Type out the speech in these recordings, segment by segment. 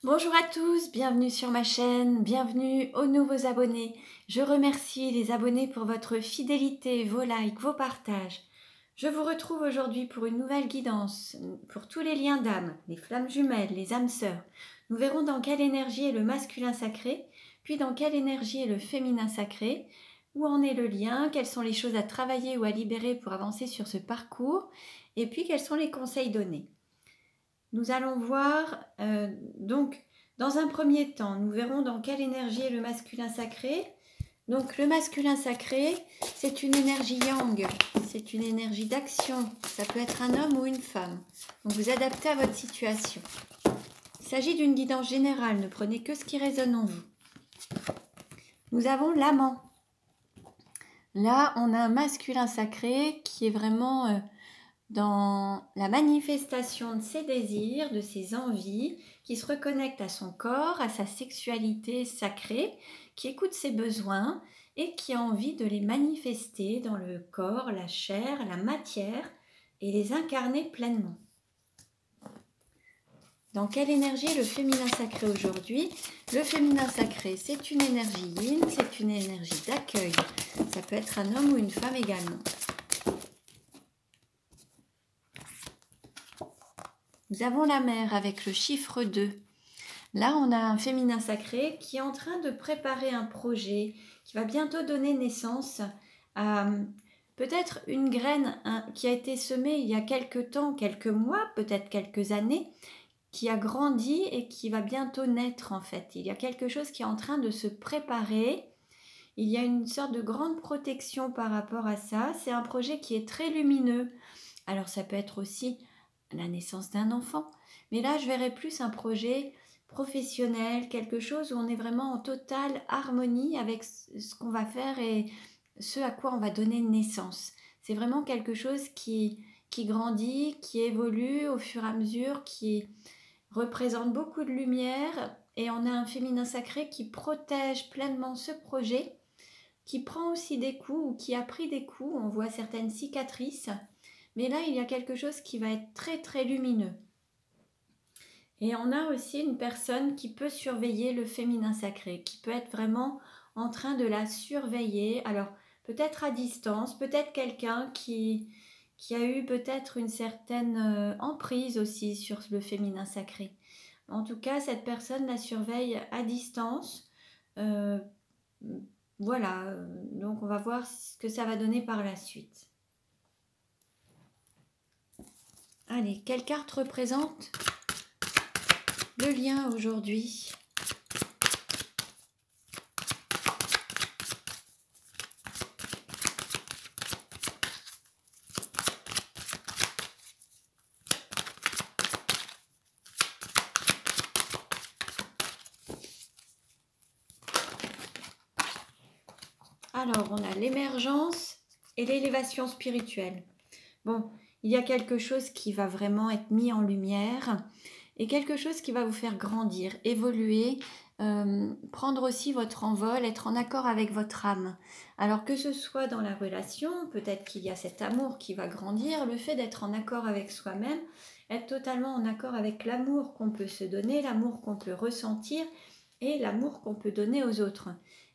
Bonjour à tous, bienvenue sur ma chaîne, bienvenue aux nouveaux abonnés. Je remercie les abonnés pour votre fidélité, vos likes, vos partages. Je vous retrouve aujourd'hui pour une nouvelle guidance pour tous les liens d'âme, les flammes jumelles, les âmes sœurs. Nous verrons dans quelle énergie est le masculin sacré, puis dans quelle énergie est le féminin sacré, où en est le lien, quelles sont les choses à travailler ou à libérer pour avancer sur ce parcours, et puis quels sont les conseils donnés. Nous allons voir, donc, dans un premier temps, nous verrons dans quelle énergie est le masculin sacré. Donc, le masculin sacré, c'est une énergie yang, c'est une énergie d'action. Ça peut être un homme ou une femme. Donc, vous adaptez à votre situation. Il s'agit d'une guidance générale, ne prenez que ce qui résonne en vous. Nous avons l'amant. Là, on a un masculin sacré qui est vraiment dans la manifestation de ses désirs, de ses envies, qui se reconnecte à son corps, à sa sexualité sacrée, qui écoute ses besoins et qui a envie de les manifester dans le corps, la chair, la matière et les incarner pleinement. Dans quelle énergie est le féminin sacré aujourd'hui? Le féminin sacré, c'est une énergie yin, c'est une énergie d'accueil. Ça peut être un homme ou une femme également. Nous avons la mer avec le chiffre 2. Là, on a un féminin sacré qui est en train de préparer un projet qui va bientôt donner naissance à peut-être une graine qui a été semée il y a quelques temps, quelques mois, peut-être quelques années, qui a grandi et qui va bientôt naître en fait. Il y a quelque chose qui est en train de se préparer. Il y a une sorte de grande protection par rapport à ça. C'est un projet qui est très lumineux. Alors ça peut être aussi la naissance d'un enfant. Mais là, je verrais plus un projet professionnel, quelque chose où on est vraiment en totale harmonie avec ce qu'on va faire et ce à quoi on va donner naissance. C'est vraiment quelque chose qui grandit, qui évolue au fur et à mesure, qui représente beaucoup de lumière et on a un féminin sacré qui protège pleinement ce projet, qui prend aussi des coups ou qui a pris des coups. On voit certaines cicatrices. Mais là, il y a quelque chose qui va être très très lumineux. Et on a aussi une personne qui peut surveiller le féminin sacré, qui peut être vraiment en train de la surveiller. Alors, peut-être à distance, peut-être quelqu'un qui a eu peut-être une certaine emprise aussi sur le féminin sacré. En tout cas, cette personne la surveille à distance. Voilà, donc on va voir ce que ça va donner par la suite. Allez, quelle carte représente le lien aujourd'hui? Alors, on a l'émergence et l'élévation spirituelle. Bon, il y a quelque chose qui va vraiment être mis en lumière et quelque chose qui va vous faire grandir, évoluer, prendre aussi votre envol, être en accord avec votre âme. Alors que ce soit dans la relation, peut-être qu'il y a cet amour qui va grandir, le fait d'être en accord avec soi-même, être totalement en accord avec l'amour qu'on peut se donner, l'amour qu'on peut ressentir et l'amour qu'on peut donner aux autres.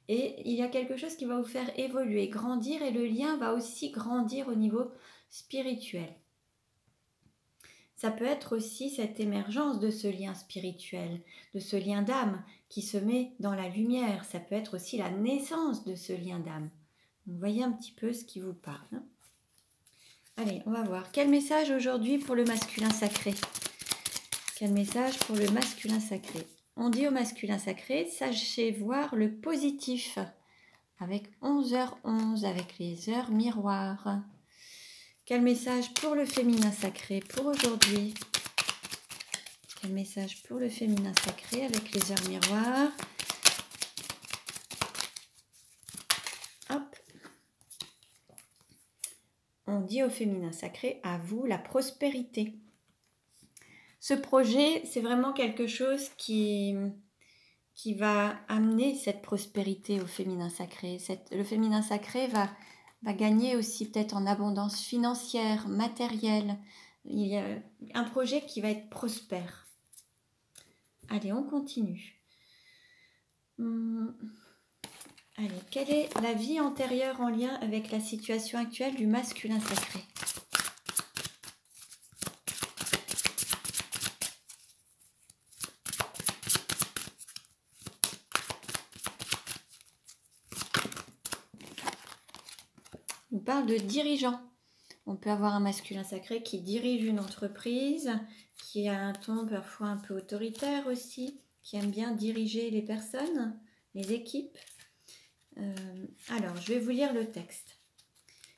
Et il y a quelque chose qui va vous faire évoluer, grandir et le lien va aussi grandir au niveau spirituel. Ça peut être aussi cette émergence de ce lien spirituel, de ce lien d'âme qui se met dans la lumière. Ça peut être aussi la naissance de ce lien d'âme. Vous voyez un petit peu ce qui vous parle. Allez, on va voir. Quel message aujourd'hui pour le masculin sacré? Quel message pour le masculin sacré? On dit au masculin sacré, sachez voir le positif. Avec 11h11, avec les heures miroirs. Quel message pour le féminin sacré pour aujourd'hui? Quel message pour le féminin sacré avec les heures miroirs? Hop. On dit au féminin sacré, à vous la prospérité. Ce projet, c'est vraiment quelque chose qui va amener cette prospérité au féminin sacré. Le féminin sacré va gagner aussi peut-être en abondance financière, matérielle. Il y a un projet qui va être prospère. Allez, on continue. Allez, quelle est la vie antérieure en lien avec la situation actuelle du masculin sacré? On parle de dirigeant. On peut avoir un masculin sacré qui dirige une entreprise, qui a un ton parfois un peu autoritaire aussi, qui aime bien diriger les personnes, les équipes. Alors, je vais vous lire le texte.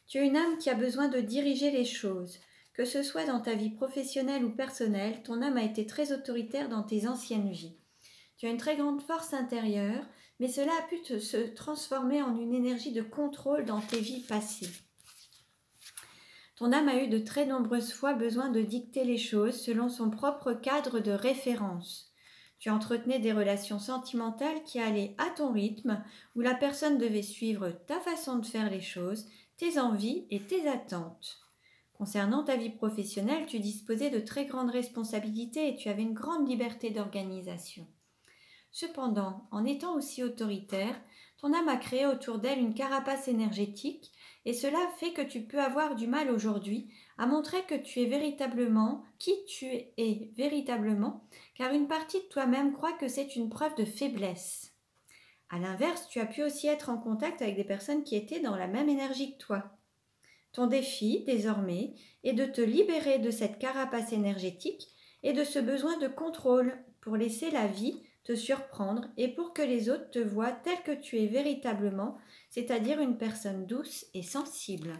Tu es une âme qui a besoin de diriger les choses. Que ce soit dans ta vie professionnelle ou personnelle, ton âme a été très autoritaire dans tes anciennes vies. Tu as une très grande force intérieure, mais cela a pu se transformer en une énergie de contrôle dans tes vies passées. Ton âme a eu de très nombreuses fois besoin de dicter les choses selon son propre cadre de référence. Tu entretenais des relations sentimentales qui allaient à ton rythme, où la personne devait suivre ta façon de faire les choses, tes envies et tes attentes. Concernant ta vie professionnelle, tu disposais de très grandes responsabilités et tu avais une grande liberté d'organisation. Cependant, en étant aussi autoritaire, ton âme a créé autour d'elle une carapace énergétique et cela fait que tu peux avoir du mal aujourd'hui à montrer que tu es véritablement qui tu es véritablement, car une partie de toi-même croit que c'est une preuve de faiblesse. À l'inverse, tu as pu aussi être en contact avec des personnes qui étaient dans la même énergie que toi. Ton défi, désormais, est de te libérer de cette carapace énergétique et de ce besoin de contrôle pour laisser la vie te surprendre et pour que les autres te voient tel que tu es véritablement, c'est-à-dire une personne douce et sensible.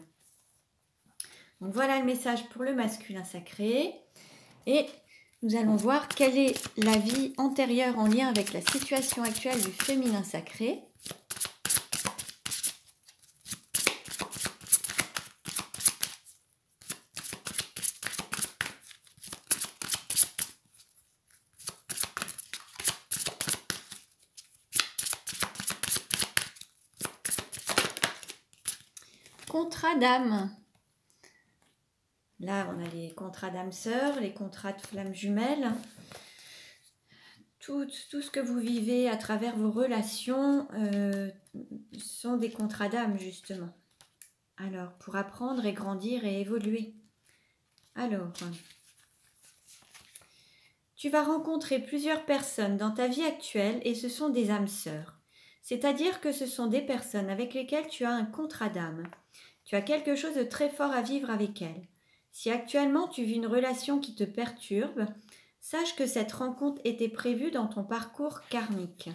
Donc voilà le message pour le masculin sacré. Et nous allons voir quelle est la vie antérieure en lien avec la situation actuelle du féminin sacré. Contrat d'âme. Là, on a les contrats d'âme sœur, les contrats de flammes jumelles. Tout ce que vous vivez à travers vos relations sont des contrats d'âme, justement. Alors, pour apprendre et grandir et évoluer. Alors, tu vas rencontrer plusieurs personnes dans ta vie actuelle et ce sont des âmes sœurs. C'est-à-dire que ce sont des personnes avec lesquelles tu as un contrat d'âme. Tu as quelque chose de très fort à vivre avec elles. Si actuellement tu vis une relation qui te perturbe, sache que cette rencontre était prévue dans ton parcours karmique.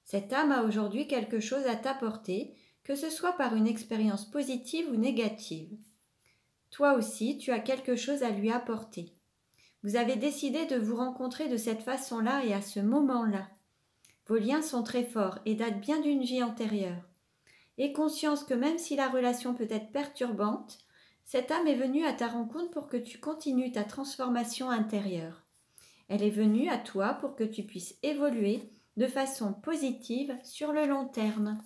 Cette âme a aujourd'hui quelque chose à t'apporter, que ce soit par une expérience positive ou négative. Toi aussi, tu as quelque chose à lui apporter. Vous avez décidé de vous rencontrer de cette façon-là et à ce moment-là. Vos liens sont très forts et datent bien d'une vie antérieure. Aie conscience que même si la relation peut être perturbante, cette âme est venue à ta rencontre pour que tu continues ta transformation intérieure. Elle est venue à toi pour que tu puisses évoluer de façon positive sur le long terme.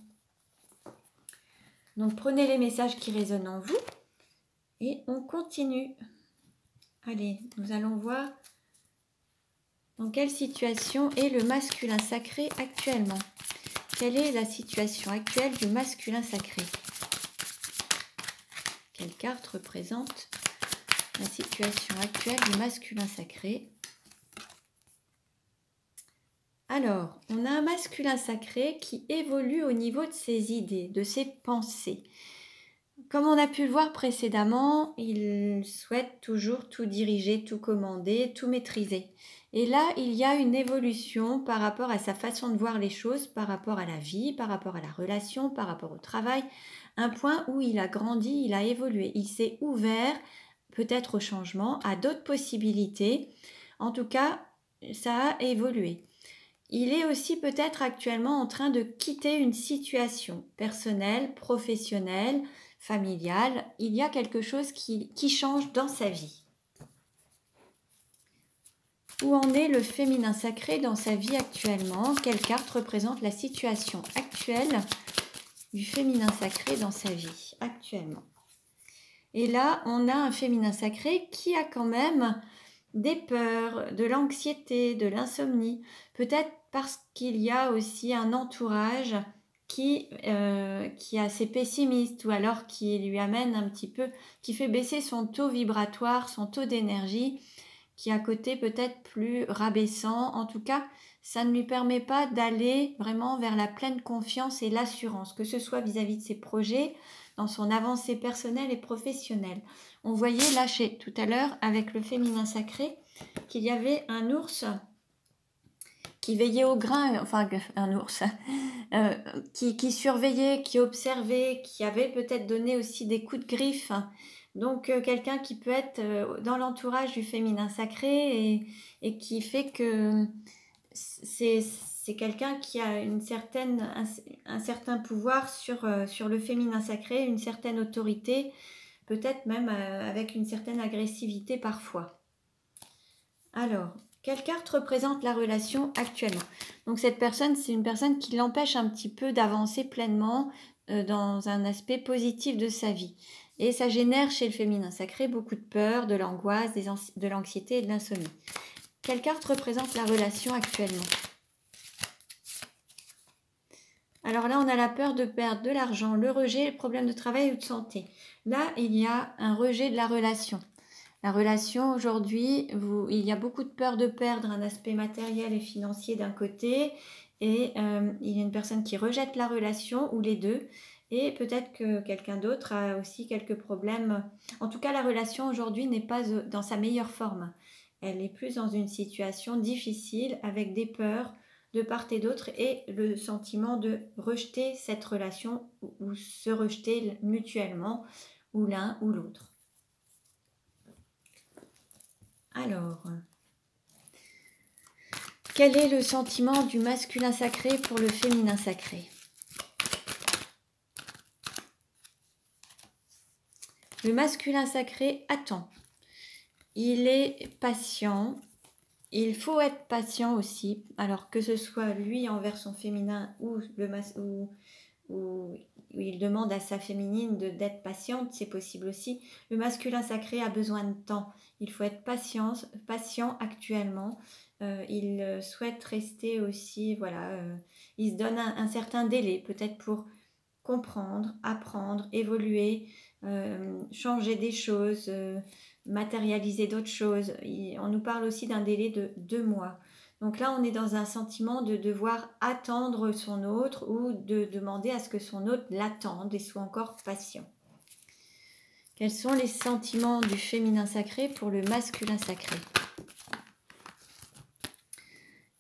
Donc prenez les messages qui résonnent en vous et on continue. Allez, nous allons voir dans quelle situation est le masculin sacré actuellement. Quelle est la situation actuelle du masculin sacré? Quelle carte représente la situation actuelle du masculin sacré? Alors, on a un masculin sacré qui évolue au niveau de ses idées, de ses pensées. Comme on a pu le voir précédemment, il souhaite toujours tout diriger, tout commander, tout maîtriser. Et là, il y a une évolution par rapport à sa façon de voir les choses, par rapport à la vie, par rapport à la relation, par rapport au travail. Un point où il a grandi, il a évolué, il s'est ouvert peut-être au changement, à d'autres possibilités. En tout cas, ça a évolué. Il est aussi peut-être actuellement en train de quitter une situation personnelle, professionnelle, familiale. Il y a quelque chose qui change dans sa vie. Où en est le féminin sacré dans sa vie actuellement? Quelle carte représente la situation actuelle du féminin sacré dans sa vie actuellement? Et là, on a un féminin sacré qui a quand même des peurs, de l'anxiété, de l'insomnie, peut-être parce qu'il y a aussi un entourage qui est assez pessimiste ou alors qui lui amène un petit peu, qui fait baisser son taux vibratoire, son taux d'énergie, qui est à côté peut-être plus rabaissant. En tout cas, ça ne lui permet pas d'aller vraiment vers la pleine confiance et l'assurance, que ce soit vis-à-vis de ses projets, dans son avancée personnelle et professionnelle. On voyait là tout à l'heure avec le féminin sacré qu'il y avait un ours qui veillait au grain, enfin un ours, euh, qui surveillait, qui observait, qui avait peut-être donné aussi des coups de griffe. Donc quelqu'un qui peut être dans l'entourage du féminin sacré et qui fait que c'est quelqu'un qui a un certain pouvoir sur le féminin sacré, une certaine autorité, peut-être même avec une certaine agressivité parfois. Alors, quelle carte représente la relation actuellement? Donc cette personne, c'est une personne qui l'empêche un petit peu d'avancer pleinement dans un aspect positif de sa vie. Et ça génère chez le féminin sacré beaucoup de peur, de l'angoisse, de l'anxiété et de l'insomnie. Quelle carte représente la relation actuellement? Alors là, on a la peur de perdre de l'argent, le rejet, le problème de travail ou de santé. Là, il y a un rejet de la relation. La relation aujourd'hui, il y a beaucoup de peur de perdre un aspect matériel et financier d'un côté et il y a une personne qui rejette la relation ou les deux et peut-être que quelqu'un d'autre a aussi quelques problèmes. En tout cas, la relation aujourd'hui n'est pas dans sa meilleure forme. Elle est plus dans une situation difficile avec des peurs de part et d'autre et le sentiment de rejeter cette relation ou se rejeter mutuellement ou l'un ou l'autre. Alors, quel est le sentiment du masculin sacré pour le féminin sacré? Le masculin sacré attend. Il est patient. Il faut être patient aussi. Alors que ce soit lui envers son féminin ou où il demande à sa féminine d'être patiente, c'est possible aussi. Le masculin sacré a besoin de temps. Il faut être patient actuellement. Il souhaite rester aussi, voilà, il se donne un certain délai, peut-être pour comprendre, apprendre, évoluer, changer des choses, matérialiser d'autres choses. On nous parle aussi d'un délai de 2 mois. Donc là, on est dans un sentiment de devoir attendre son autre ou de demander à ce que son autre l'attende et soit encore patient. Quels sont les sentiments du féminin sacré pour le masculin sacré?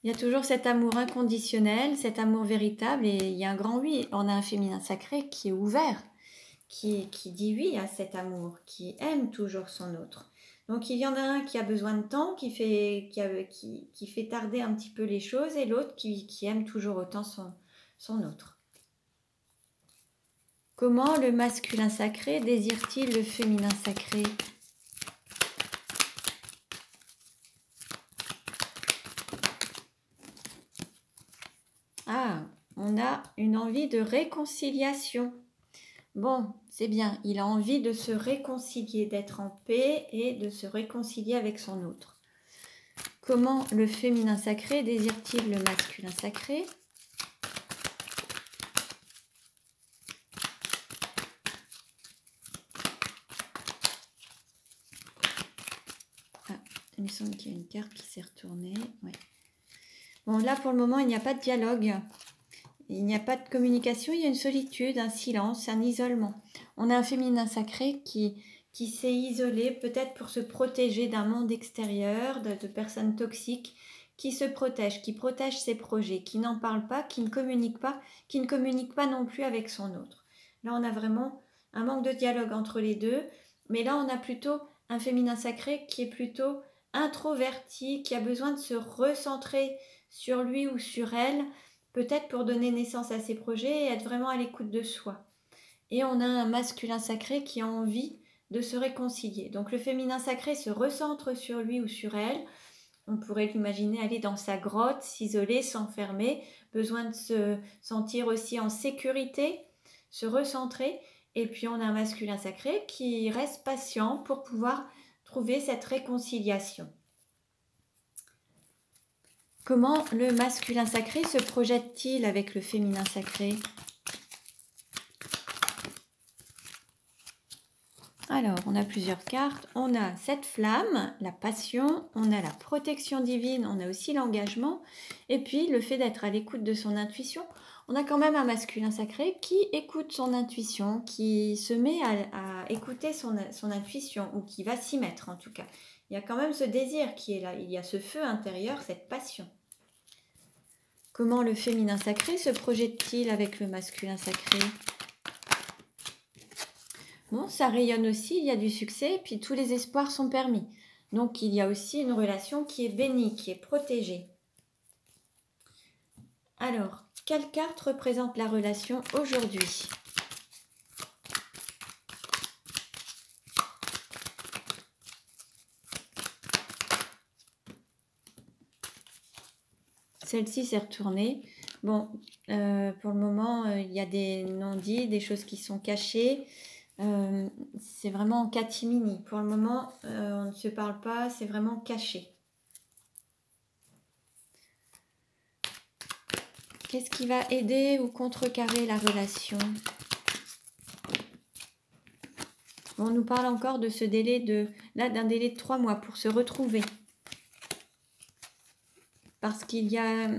Il y a toujours cet amour inconditionnel, cet amour véritable et il y a un grand oui. On a un féminin sacré qui est ouvert, qui dit oui à cet amour, qui aime toujours son autre. Donc il y en a un qui a besoin de temps, qui fait tarder un petit peu les choses et l'autre qui aime toujours autant son autre. Comment le masculin sacré désire-t-il le féminin sacré? Ah, on a une envie de réconciliation. Bon, c'est bien, il a envie de se réconcilier, d'être en paix et de se réconcilier avec son autre. Comment le féminin sacré désire-t-il le masculin sacré? Ah, il me semble qu'il y a une carte qui s'est retournée. Ouais. Bon, là pour le moment, il n'y a pas de dialogue. Il n'y a pas de communication, il y a une solitude, un silence, un isolement. On a un féminin sacré qui s'est isolé peut-être pour se protéger d'un monde extérieur, de personnes toxiques, qui se protège, qui protège ses projets, qui n'en parle pas, qui ne communique pas non plus avec son autre. Là, on a vraiment un manque de dialogue entre les deux, mais là, on a plutôt un féminin sacré qui est plutôt introverti, qui a besoin de se recentrer sur lui ou sur elle, peut-être pour donner naissance à ses projets et être vraiment à l'écoute de soi. Et on a un masculin sacré qui a envie de se réconcilier. Donc le féminin sacré se recentre sur lui ou sur elle. On pourrait l'imaginer aller dans sa grotte, s'isoler, s'enfermer, besoin de se sentir aussi en sécurité, se recentrer. Et puis on a un masculin sacré qui reste patient pour pouvoir trouver cette réconciliation. Comment le masculin sacré se projette-t-il avec le féminin sacré? Alors, on a plusieurs cartes. On a cette flamme, la passion, on a la protection divine, on a aussi l'engagement, et puis le fait d'être à l'écoute de son intuition. On a quand même un masculin sacré qui écoute son intuition, qui se met à écouter son intuition, ou qui va s'y mettre en tout cas. Il y a quand même ce désir qui est là, il y a ce feu intérieur, cette passion. Comment le féminin sacré se projette-t-il avec le masculin sacré? Bon, ça rayonne aussi, il y a du succès, et puis tous les espoirs sont permis. Donc il y a aussi une relation qui est bénie, qui est protégée. Alors, quelle carte représente la relation aujourd'hui? Celle-ci s'est retournée. Bon, pour le moment, il y a des non-dits, des choses qui sont cachées. C'est vraiment en catimini. Pour le moment, on ne se parle pas, c'est vraiment caché. Qu'est-ce qui va aider ou contrecarrer la relation? On nous parle encore de ce délai d'un délai de 3 mois pour se retrouver. Parce qu'il y a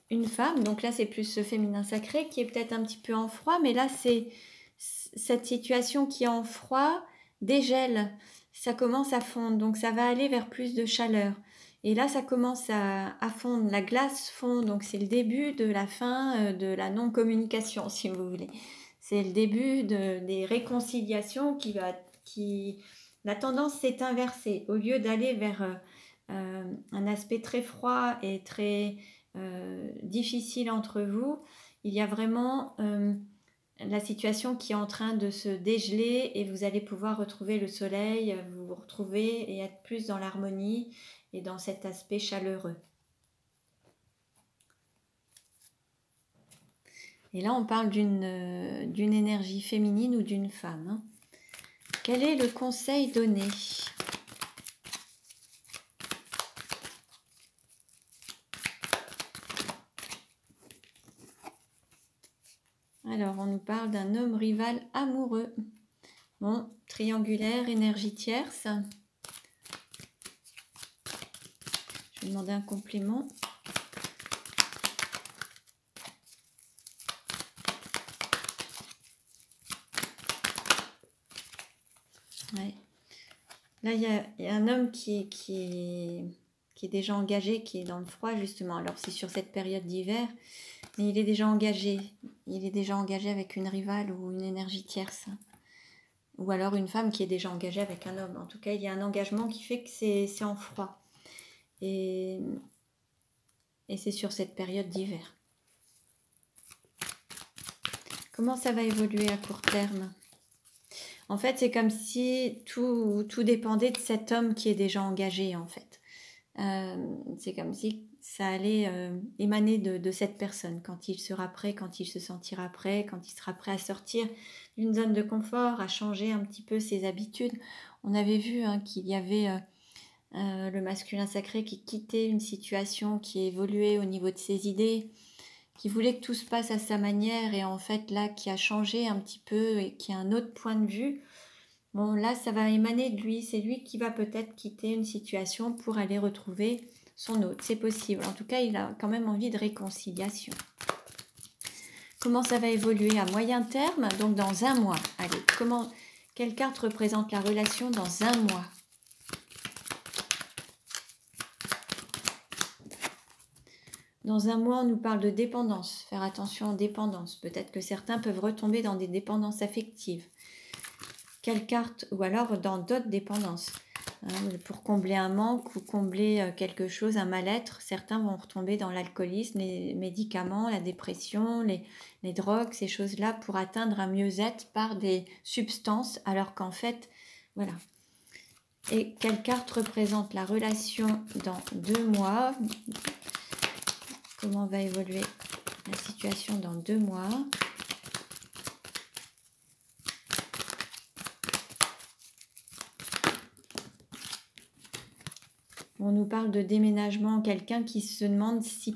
une femme, donc là c'est plus ce féminin sacré qui est peut-être un petit peu en froid, mais là c'est cette situation qui est en froid dégèle, ça commence à fondre, donc ça va aller vers plus de chaleur. Et là ça commence à fondre, la glace fond, donc c'est le début de la fin de la non-communication si vous voulez. C'est le début des réconciliations la tendance s'est inversée. Au lieu d'aller vers un aspect très froid et très difficile entre vous, il y a vraiment la situation qui est en train de se dégeler et vous allez pouvoir retrouver le soleil, vous retrouver et être plus dans l'harmonie et dans cet aspect chaleureux. Et là, on parle d'une énergie féminine ou d'une femme. Hein. Quel est le conseil donné ? Alors, on nous parle d'un homme rival amoureux. Bon, triangulaire, énergie tierce. Je vais demander un complément. Ouais. Là, il y a un homme qui est déjà engagé, qui est dans le froid, justement. Alors, c'est sur cette période d'hiver, mais il est déjà engagé. Il est déjà engagé avec une rivale ou une énergie tierce. Ou alors une femme qui est déjà engagée avec un homme. En tout cas, il y a un engagement qui fait que c'est en froid. Et c'est sur cette période d'hiver. Comment ça va évoluer à court terme ? En fait, c'est comme si tout dépendait de cet homme qui est déjà engagé, en fait. C'est comme si ça allait émaner de cette personne, quand il sera prêt, quand il se sentira prêt, quand il sera prêt à sortir d'une zone de confort, à changer un petit peu ses habitudes. On avait vu qu'il y avait le masculin sacré qui quittait une situation, qui évoluait au niveau de ses idées, qui voulait que tout se passe à sa manière et en fait là qui a changé un petit peu et qui a un autre point de vue. Bon là ça va émaner de lui, c'est lui qui va peut-être quitter une situation pour aller retrouver son autre, c'est possible. En tout cas il a quand même envie de réconciliation. Comment ça va évoluer à moyen terme? Donc dans un mois. Allez, quelle carte représente la relation dans un mois? Dans un mois, on nous parle de dépendance, faire attention aux dépendances. Peut-être que certains peuvent retomber dans des dépendances affectives. Quelle carte? Ou alors dans d'autres dépendances. Pour combler un manque ou combler quelque chose, un mal-être, certains vont retomber dans l'alcoolisme, les médicaments, la dépression, les drogues, ces choses-là, pour atteindre un mieux-être par des substances, alors qu'en fait, voilà. Et quelle carte représente la relation dans 2 mois? Comment va évoluer la situation dans 2 mois? On nous parle de déménagement, quelqu'un qui se demande si...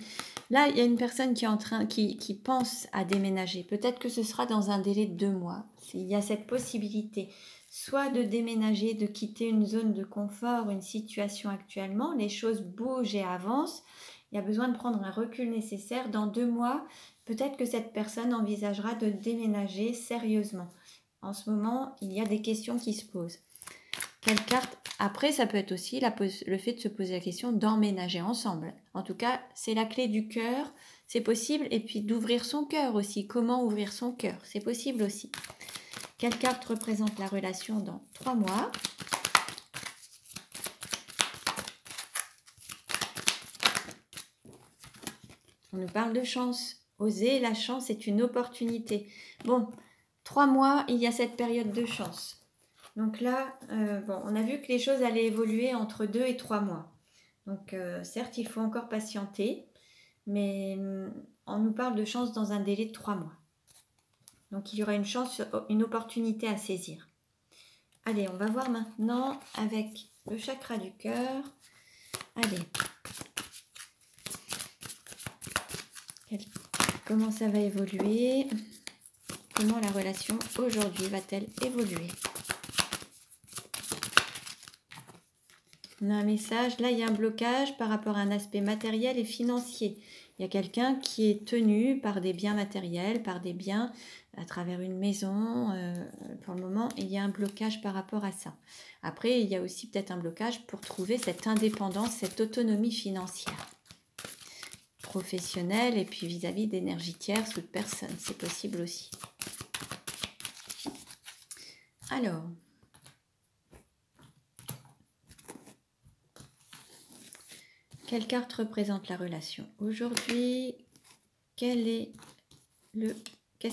Là, il y a une personne qui est en train, qui pense à déménager. Peut-être que ce sera dans un délai de 2 mois. Il y a cette possibilité, soit de déménager, de quitter une zone de confort, une situation actuellement. Les choses bougent et avancent. Il y a besoin de prendre un recul nécessaire. Dans 2 mois, peut-être que cette personne envisagera de déménager sérieusement. En ce moment, il y a des questions qui se posent. Quelle carte? Après, ça peut être aussi le fait de se poser la question d'emménager ensemble. En tout cas, c'est la clé du cœur, c'est possible. Et puis d'ouvrir son cœur aussi. Comment ouvrir son cœur? C'est possible aussi. Quelle carte représente la relation dans 3 mois? On nous parle de chance. Oser, la chance est une opportunité. Bon, 3 mois, il y a cette période de chance. Donc là, bon, on a vu que les choses allaient évoluer entre 2 et 3 mois. Donc certes, il faut encore patienter, mais on nous parle de chance dans un délai de 3 mois. Donc il y aura une chance, une opportunité à saisir. Allez, on va voir maintenant avec le chakra du cœur. Allez. Comment ça va évoluer? Comment la relation aujourd'hui va-t-elle évoluer? On a un message, là il y a un blocage par rapport à un aspect matériel et financier. Il y a quelqu'un qui est tenu par des biens matériels, par des biens à travers une maison. Pour le moment, il y a un blocage par rapport à ça. Après, il y a aussi peut-être un blocage pour trouver cette indépendance, cette autonomie financière, professionnelle et puis vis-à-vis d'énergie tierce ou de personnes. C'est possible aussi. Alors... quelle carte représente la relation aujourd'hui? Qu'est-ce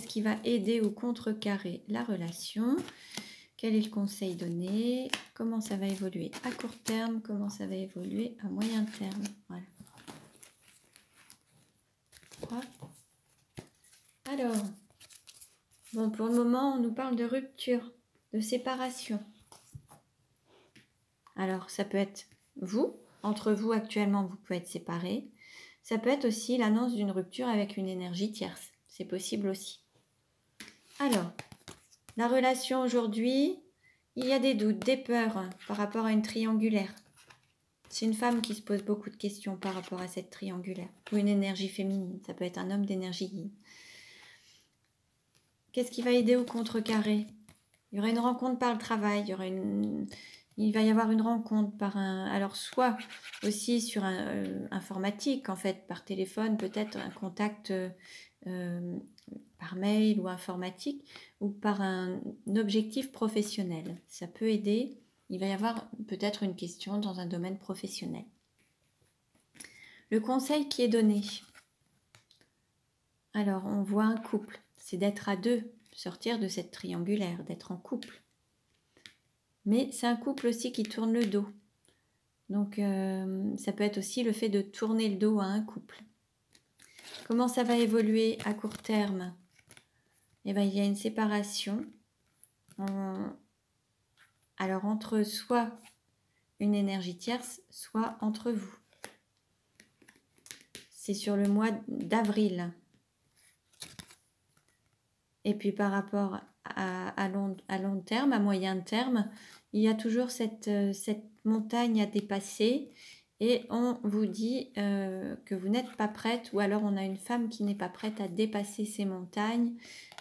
qui va aider ou contrecarrer la relation? Quel est le conseil donné? Comment ça va évoluer à court terme? Comment ça va évoluer à moyen terme? Voilà. 3. Alors, bon, pour le moment, on nous parle de rupture, de séparation. Alors, ça peut être vous. Entre vous, actuellement, vous pouvez être séparés. Ça peut être aussi l'annonce d'une rupture avec une énergie tierce. C'est possible aussi. Alors, la relation aujourd'hui, il y a des doutes, des peurs par rapport à une triangulaire. C'est une femme qui se pose beaucoup de questions par rapport à cette triangulaire. Ou une énergie féminine. Ça peut être un homme d'énergie yin. Qu'est-ce qui va aider au contrecarré? Il y aura une rencontre par le travail. Il va y avoir une rencontre par un... Alors, soit aussi sur informatique, en fait, par téléphone, peut-être un contact par mail ou informatique, ou par un objectif professionnel. Ça peut aider. Il va y avoir peut-être une question dans un domaine professionnel. Le conseil qui est donné. Alors, on voit un couple. C'est d'être à deux, sortir de cette triangulaire, d'être en couple. Mais c'est un couple aussi qui tourne le dos. Donc, ça peut être aussi le fait de tourner le dos à un couple. Comment ça va évoluer à court terme? Eh bien, il y a une séparation. Alors, entre soit une énergie tierce, soit entre vous. C'est sur le mois d'avril. Et puis, par rapport à long terme, à moyen terme, il y a toujours cette montagne à dépasser et on vous dit que vous n'êtes pas prête, ou alors on a une femme qui n'est pas prête à dépasser ces montagnes,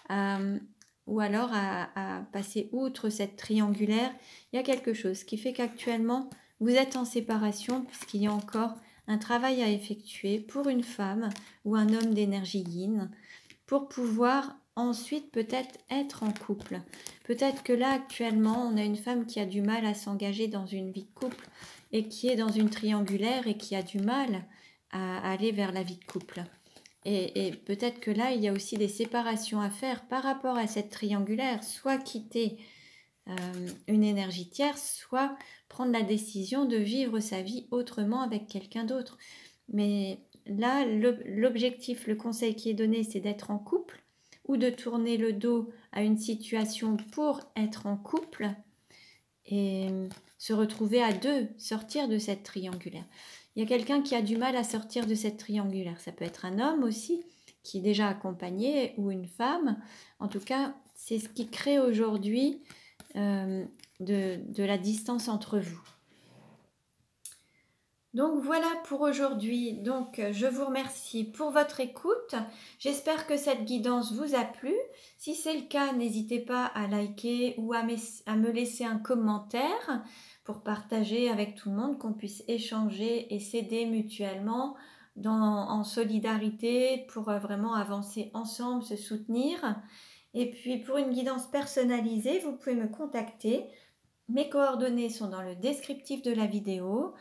ou alors à passer outre cette triangulaire. Il y a quelque chose qui fait qu'actuellement vous êtes en séparation puisqu'il y a encore un travail à effectuer pour une femme ou un homme d'énergie yin pour pouvoir ensuite peut-être être en couple. Peut-être que là actuellement on a une femme qui a du mal à s'engager dans une vie de couple et qui est dans une triangulaire et qui a du mal à aller vers la vie de couple. Et peut-être que là il y a aussi des séparations à faire par rapport à cette triangulaire, soit quitter une énergie tierce, soit prendre la décision de vivre sa vie autrement avec quelqu'un d'autre. Mais là, l'objectif, le conseil qui est donné, c'est d'être en couple ou de tourner le dos à une situation pour être en couple. et se retrouver à deux, sortir de cette triangulaire. Il y a quelqu'un qui a du mal à sortir de cette triangulaire. Ça peut être un homme aussi, qui est déjà accompagné, ou une femme. En tout cas, c'est ce qui crée aujourd'hui de la distance entre vous. Donc voilà pour aujourd'hui. Donc je vous remercie pour votre écoute. J'espère que cette guidance vous a plu. Si c'est le cas, n'hésitez pas à liker ou à me laisser un commentaire pour partager avec tout le monde, qu'on puisse échanger et s'aider mutuellement en solidarité pour vraiment avancer ensemble, se soutenir. Et puis pour une guidance personnalisée, vous pouvez me contacter. Mes coordonnées sont dans le descriptif de la vidéo.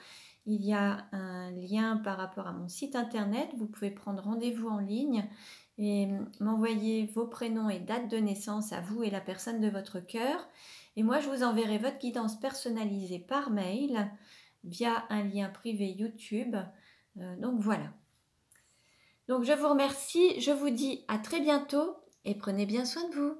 Il y a un lien par rapport à mon site internet. Vous pouvez prendre rendez-vous en ligne et m'envoyer vos prénoms et dates de naissance à vous et la personne de votre cœur. Et moi, je vous enverrai votre guidance personnalisée par mail via un lien privé YouTube. Donc voilà. Donc je vous remercie. Je vous dis à très bientôt et prenez bien soin de vous.